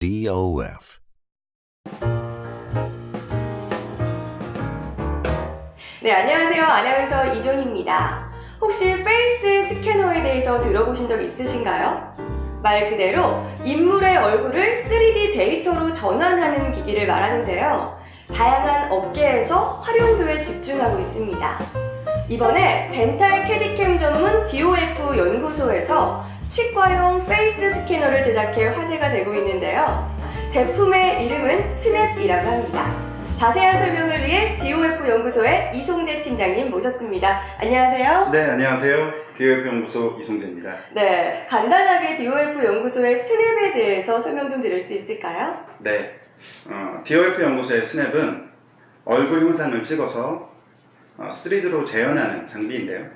DOF. 네, 안녕하세요. 아나운서 이종입니다. 혹시 페이스 스캐너에 대해서 들어보신 적 있으신가요? 말 그대로 인물의 얼굴을 3D 데이터로 전환하는 기기를 말하는데요. 다양한 업계에서 활용도에 집중하고 있습니다. 이번에 덴탈 캐디캠 전문 DOF 연구소에서 치과용 페이스 스캐너를 제작해 화제가 되고 있는데요. 제품의 이름은 스냅이라고 합니다. 자세한 설명을 위해 DOF 연구소의 이송재 팀장님 모셨습니다. 안녕하세요. 네, 안녕하세요. DOF 연구소 이송재입니다. 네, 간단하게 DOF 연구소의 스냅에 대해서 설명 좀 드릴 수 있을까요? 네, DOF 연구소의 스냅은 얼굴 형상을 찍어서 3D로 재현하는 장비인데요.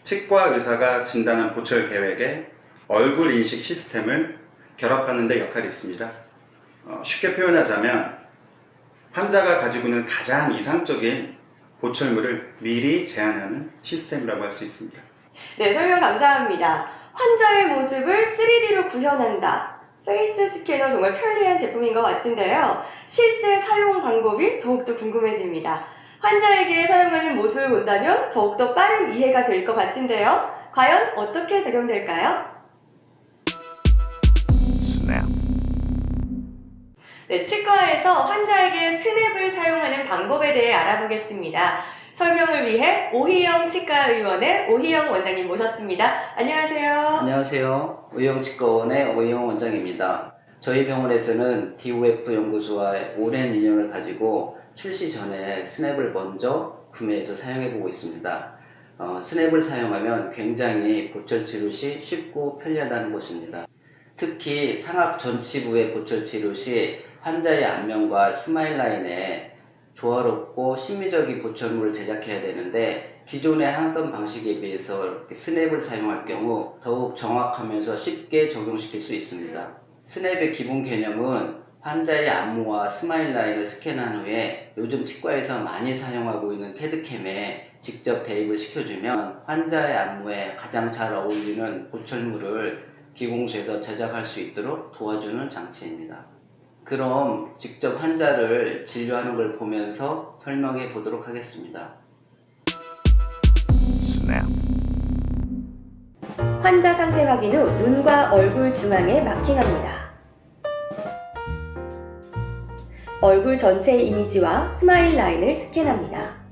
치과 의사가 진단한 보철 계획에 얼굴 인식 시스템을 결합하는 데 역할이 있습니다. 쉽게 표현하자면 환자가 가지고 있는 가장 이상적인 보철물을 미리 제안하는 시스템이라고 할 수 있습니다. 네, 설명 감사합니다. 환자의 모습을 3D로 구현한다. 페이스 스캐너 정말 편리한 제품인 것 같은데요. 실제 사용 방법이 더욱더 궁금해집니다. 환자에게 사용하는 모습을 본다면 더욱더 빠른 이해가 될 것 같은데요. 과연 어떻게 적용될까요? Snap. 네, 치과에서 환자에게 스냅을 사용하는 방법에 대해 알아보겠습니다. 설명을 위해 오희영 치과의원의 오희영 원장님 모셨습니다. 안녕하세요. 안녕하세요. 의형치과원의 오희영 원장입니다. 저희 병원에서는 DOF 연구소와 오랜 인연을 가지고 출시 전에 스냅을 먼저 구매해서 사용해보고 있습니다. 스냅을 사용하면 굉장히 보철 치료 시 쉽고 편리하다는 것입니다. 특히 상악 전치부의 보철 치료 시 환자의 안면과 스마일 라인에 조화롭고 심미적인 보철물을 제작해야 되는데 기존에 하던 방식에 비해서 이렇게 스냅을 사용할 경우 더욱 정확하면서 쉽게 적용시킬 수 있습니다. 스냅의 기본 개념은 환자의 안무와 스마일 라인을 스캔한 후에 요즘 치과에서 많이 사용하고 있는 캐드캠에 직접 대입을 시켜주면 환자의 안무에 가장 잘 어울리는 보철물을 기공소에서 제작할 수 있도록 도와주는 장치입니다. 그럼 직접 환자를 진료하는 걸 보면서 설명해 보도록 하겠습니다. Snap. 환자 상태 확인 후 눈과 얼굴 중앙에 마킹합니다. 얼굴 전체 이미지와 스마일 라인을 스캔합니다.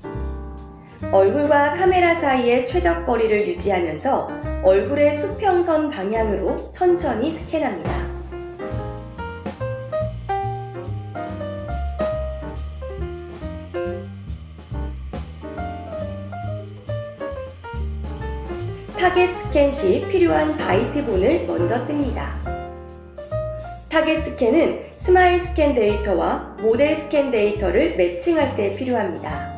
얼굴과 카메라 사이의 최적 거리를 유지하면서 얼굴의 수평선 방향으로 천천히 스캔합니다. 타겟 스캔 시 필요한 바이트본을 먼저 뜹니다. 타겟 스캔은 스마일 스캔 데이터와 모델 스캔 데이터를 매칭할 때 필요합니다.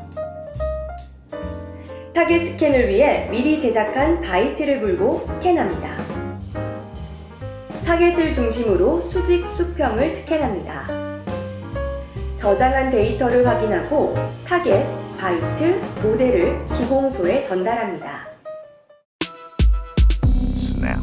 타겟 스캔을 위해 미리 제작한 바이트를 물고 스캔합니다. 타겟을 중심으로 수직 수평을 스캔합니다. 저장한 데이터를 확인하고 타겟, 바이트, 모델을 기공소에 전달합니다. Snap.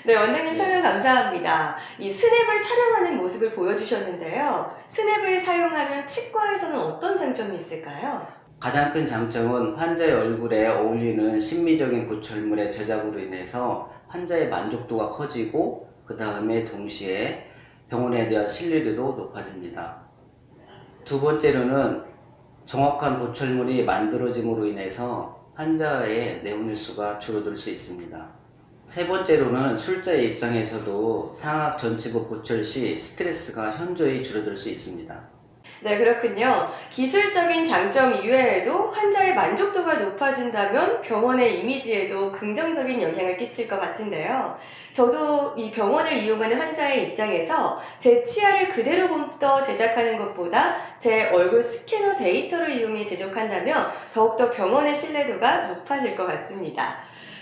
네, 원장님 설명 감사합니다. 이 스냅을 촬영하는 모습을 보여주셨는데요. 스냅을 사용하면 치과에서는 어떤 장점이 있을까요? 가장 큰 장점은 환자의 얼굴에 어울리는 심미적인 보철물의 제작으로 인해서 환자의 만족도가 커지고 그 다음에 동시에 병원에 대한 신뢰도도 높아집니다. 두 번째로는 정확한 보철물이 만들어짐으로 인해서 환자의 내원일수가 줄어들 수 있습니다. 세 번째로는 술자의 입장에서도 상악 전치부 보철 시 스트레스가 현저히 줄어들 수 있습니다. 네, 그렇군요. 기술적인 장점 이외에도 환자의 만족도가 높아진다면 병원의 이미지에도 긍정적인 영향을 끼칠 것 같은데요. 저도 이 병원을 이용하는 환자의 입장에서 제 치아를 그대로 굽더 제작하는 것보다 제 얼굴 스캐너 데이터를 이용해 제작한다면 더욱더 병원의 신뢰도가 높아질 것 같습니다.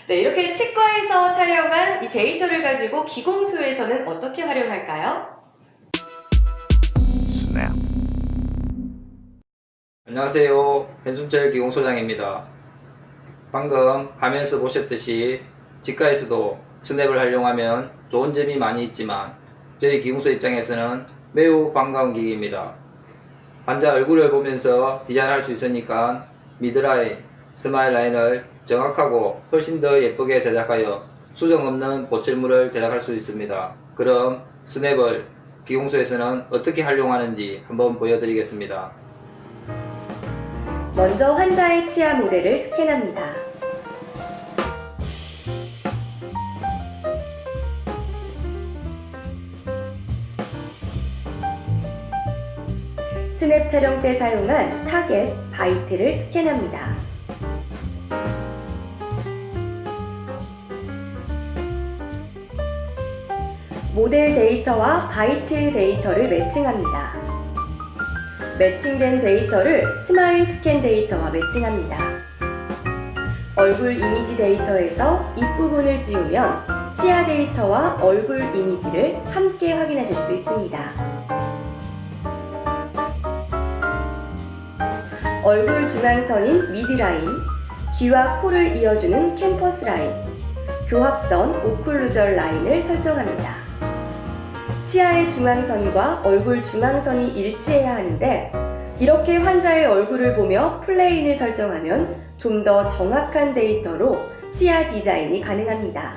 네, 이렇게 치과에서 촬영한 이 데이터를 가지고 기공소에서는 어떻게 활용할까요? Snap. 안녕하세요. 변순철 기공소장입니다. 방금 화면에서 보셨듯이 치과에서도 스냅을 활용하면 좋은 점이 많이 있지만 저희 기공소 입장에서는 매우 반가운 기기입니다. 환자 얼굴을 보면서 디자인할 수 있으니까 미드라인, 스마일 라인을 정확하고 훨씬 더 예쁘게 제작하여 수정 없는 보철물을 제작할 수 있습니다. 그럼 스냅을 기공소에서는 어떻게 활용하는지 한번 보여드리겠습니다. 먼저 환자의 치아 모델을 스캔합니다. 스냅 촬영 때 사용한 타겟, 바이트를 스캔합니다. 모델 데이터와 바이트 데이터를 매칭합니다. 매칭된 데이터를 스마일 스캔 데이터와 매칭합니다. 얼굴 이미지 데이터에서 입부분을 지우면 치아 데이터와 얼굴 이미지를 함께 확인하실 수 있습니다. 얼굴 중앙선인 미드라인, 귀와 코를 이어주는 캠퍼스 라인, 교합선 오클루전 라인을 설정합니다. 치아의 중앙선과 얼굴 중앙선이 일치해야 하는데 이렇게 환자의 얼굴을 보며 플레인을 설정하면 좀 더 정확한 데이터로 치아 디자인이 가능합니다.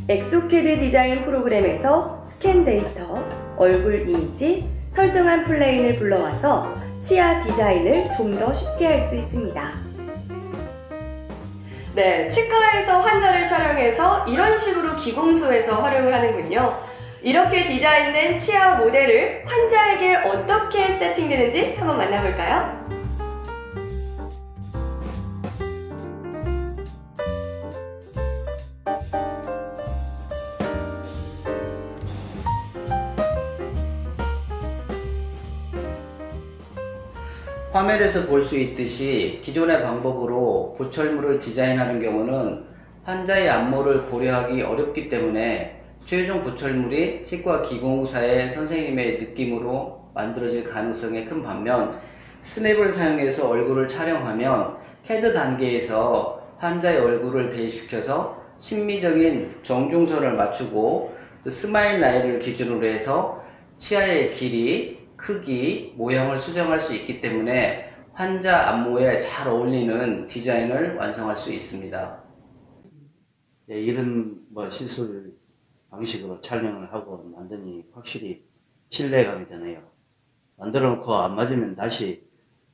엑소캐드 디자인 프로그램에서 스캔 데이터, 얼굴 이미지, 설정한 플레인을 불러와서 치아 디자인을 좀 더 쉽게 할 수 있습니다. 네, 치과에서 환자를 촬영해서 이런 식으로 기공소에서 활용을 하는군요. 이렇게 디자인된 치아 모델을 환자에게 어떻게 세팅되는지 한번 만나볼까요? 화면에서 볼 수 있듯이 기존의 방법으로 보철물을 디자인하는 경우는 환자의 안모를 고려하기 어렵기 때문에 최종 보철물이 치과 기공의사의 선생님의 느낌으로 만들어질 가능성이 큰 반면, 스냅을 사용해서 얼굴을 촬영하면 CAD 단계에서 환자의 얼굴을 대입시켜서 심미적인 정중선을 맞추고 스마일 라인을 기준으로 해서 치아의 길이, 크기, 모양을 수정할 수 있기 때문에 환자 안모에 잘 어울리는 디자인을 완성할 수 있습니다. 예, 이런 시술 방식으로 촬영을 하고 만드니 확실히 신뢰감이 드네요. 만들어 놓고 안 맞으면 다시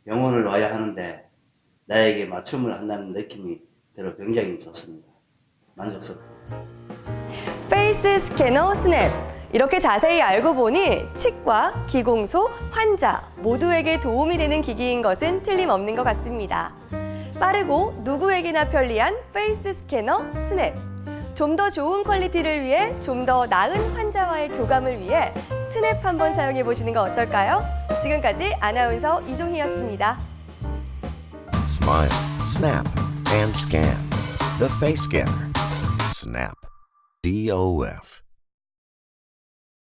병원을 와야 하는데 나에게 맞춤을 한다는 느낌이 들어 굉장히 좋습니다. 만족스럽습니다. 페이스 스캐너 스냅. 이렇게 자세히 알고 보니 치과, 기공소, 환자 모두에게 도움이 되는 기기인 것은 틀림없는 것 같습니다. 빠르고 누구에게나 편리한 페이스 스캐너 스냅. 좀 더 좋은 퀄리티를 위해 좀 더 나은 환자와의 교감을 위해 스냅 한번 사용해 보시는 거 어떨까요? 지금까지 아나운서 이종희였습니다. Smile, snap, and scan. The face scanner. Snap. DOF.